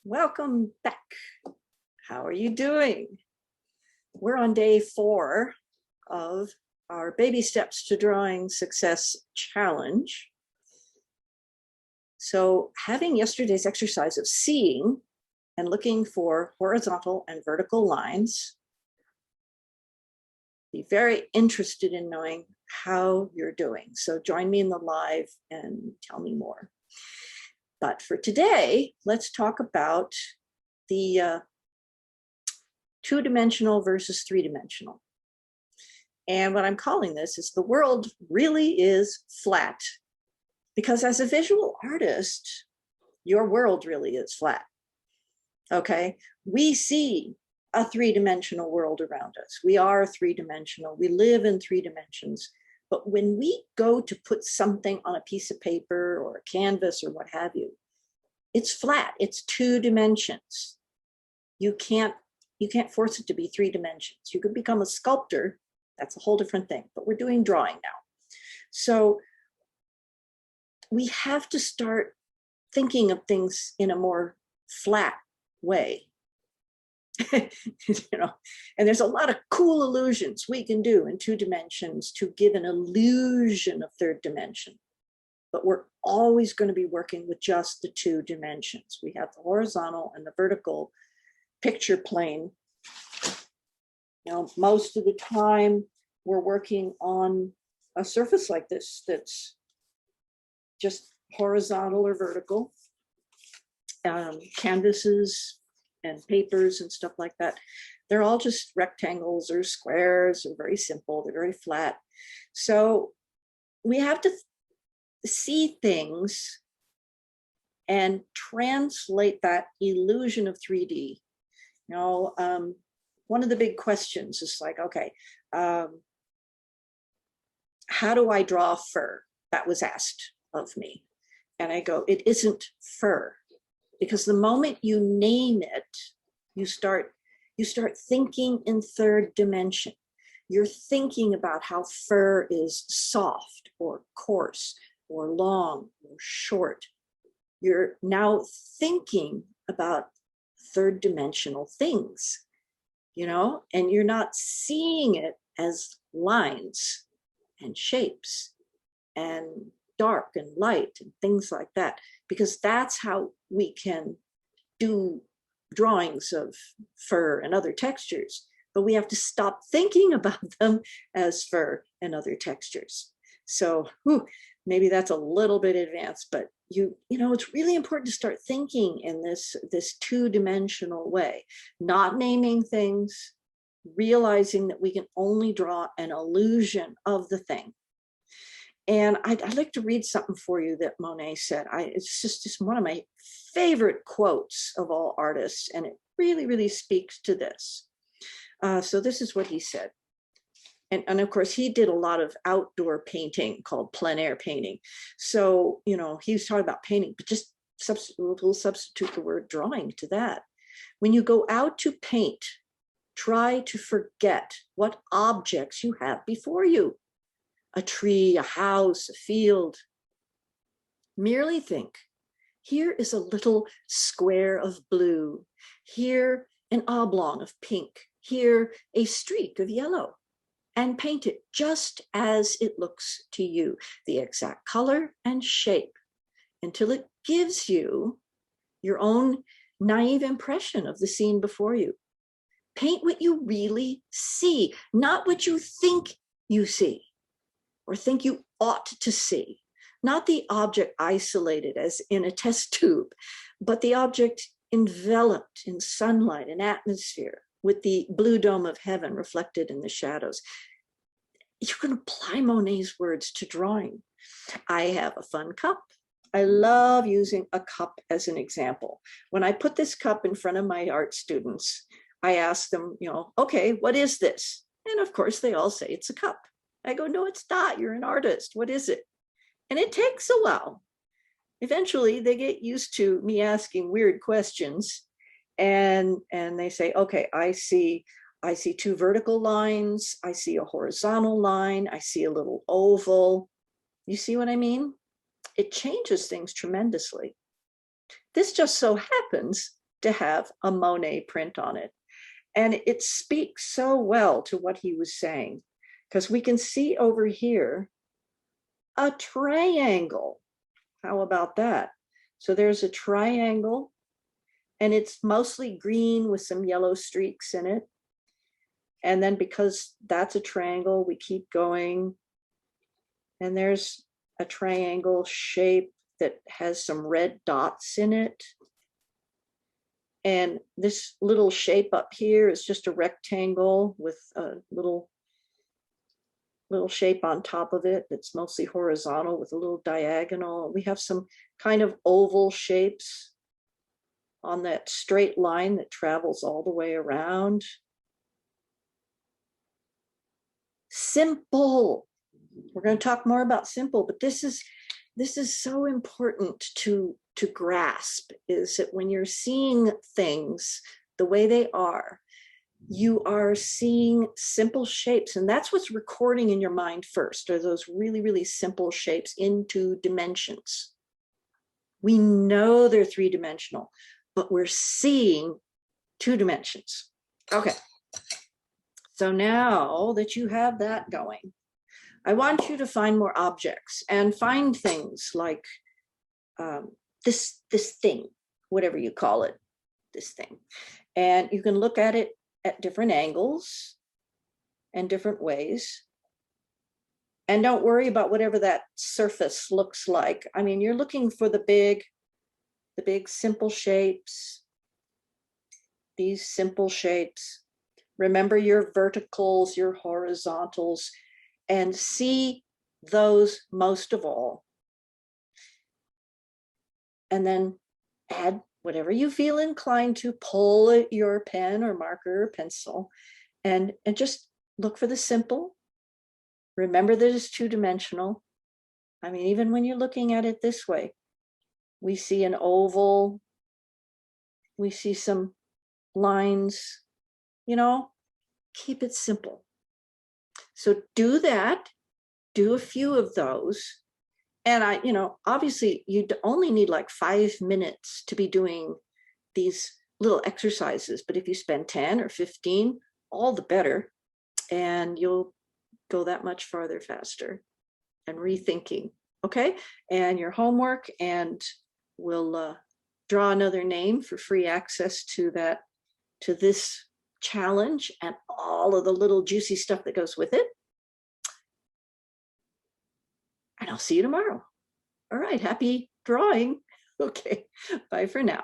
Welcome back. How are you doing? We're on day 4 of our Baby Steps to Drawing Success Challenge. So having yesterday's exercise of seeing and looking for horizontal and vertical lines, be very interested in knowing how you're doing. So join me in the live and tell me more. But for today, let's talk about the two-dimensional versus three-dimensional. And what I'm calling this is the world really is flat. Because as a visual artist, your world really is flat. Okay, we see a three-dimensional world around us. We are three-dimensional. We live in 3 dimensions. But when we go to put something on a piece of paper or a canvas or what have you, it's flat. It's 2 dimensions. You can't force it to be 3 dimensions. You could become a sculptor. That's a whole different thing. But we're doing drawing now. So we have to start thinking of things in a more flat way. And there's a lot of cool illusions we can do in 2 dimensions to give an illusion of 3rd dimension. But we're always going to be working with just the 2 dimensions. We have the horizontal and the vertical picture plane. Most of the time we're working on a surface like this that's just horizontal or vertical. Canvases and papers and stuff like that, they're all just rectangles or squares. They're very simple, they're very flat. So we have to see things and translate that illusion of 3D. One of the big questions is like, okay, how do I draw fur? That was asked of me. And I go, it isn't fur. Because the moment you name it, you start thinking in 3rd dimension. You're thinking about how fur is soft or coarse or long or short. You're now thinking about 3rd dimensional things, and you're not seeing it as lines and shapes and dark and light and things like that, because that's how we can do drawings of fur and other textures. But we have to stop thinking about them as fur and other textures. So maybe that's a little bit advanced, but it's really important to start thinking in this 2-dimensional way, not naming things, realizing that we can only draw an illusion of the thing. And I'd like to read something for you that Monet said. It's just one of my favorite quotes of all artists, and it really, really speaks to this. So this is what he said. And of course, he did a lot of outdoor painting called plein air painting. So, he was talking about painting, but just we'll substitute the word drawing to that. When you go out to paint, try to forget what objects you have before you. A tree, a house, a field. Merely think, here is a little square of blue, here an oblong of pink, here a streak of yellow, and paint it just as it looks to you, the exact color and shape, until it gives you your own naive impression of the scene before you. Paint what you really see, not what you think you see, or think you ought to see, not the object isolated as in a test tube, but the object enveloped in sunlight and atmosphere with the blue dome of heaven reflected in the shadows. You can apply Monet's words to drawing. I have a fun cup. I love using a cup as an example. When I put this cup in front of my art students, I ask them, okay, what is this? And of course they all say it's a cup. I go, no, it's not. You're an artist. What is it? And it takes a while. Eventually, they get used to me asking weird questions, and they say, okay, I see 2 vertical lines. I see a horizontal line. I see a little oval. You see what I mean? It changes things tremendously. This just so happens to have a Monet print on it. And it speaks so well to what he was saying, because we can see over here a triangle. How about that? So there's a triangle, and it's mostly green with some yellow streaks in it. And then because that's a triangle, we keep going. And there's a triangle shape that has some red dots in it. And this little shape up here is just a rectangle with a little shape on top of it that's mostly horizontal with a little diagonal. We have some kind of oval shapes on that straight line that travels all the way around. Simple. We're going to talk more about simple, but this is so important to grasp, is that when you're seeing things the way they are, you are seeing simple shapes, and that's what's recording in your mind first, are those really, really simple shapes into dimensions. We know they're three-dimensional, but we're seeing 2 dimensions. Okay. So now that you have that going, I want you to find more objects and find things like this thing, whatever you call it, this thing. And you can look at it at different angles and different ways. And don't worry about whatever that surface looks like. I mean, you're looking for the big simple shapes, these simple shapes. Remember your verticals, your horizontals, and see those most of all. And then add whatever you feel inclined to, pull your pen or marker or pencil, and just look for the simple. Remember that it's 2-dimensional. I mean, even when you're looking at it this way, we see an oval, we see some lines, you know, keep it simple. So do that, do a few of those. And obviously you only need like 5 minutes to be doing these little exercises, but if you spend 10 or 15, all the better. And you'll go that much farther faster and rethinking. Okay. And your homework, and we'll draw another name for free access to this challenge and all of the little juicy stuff that goes with it. And I'll see you tomorrow. All right, happy drawing. Okay, bye for now.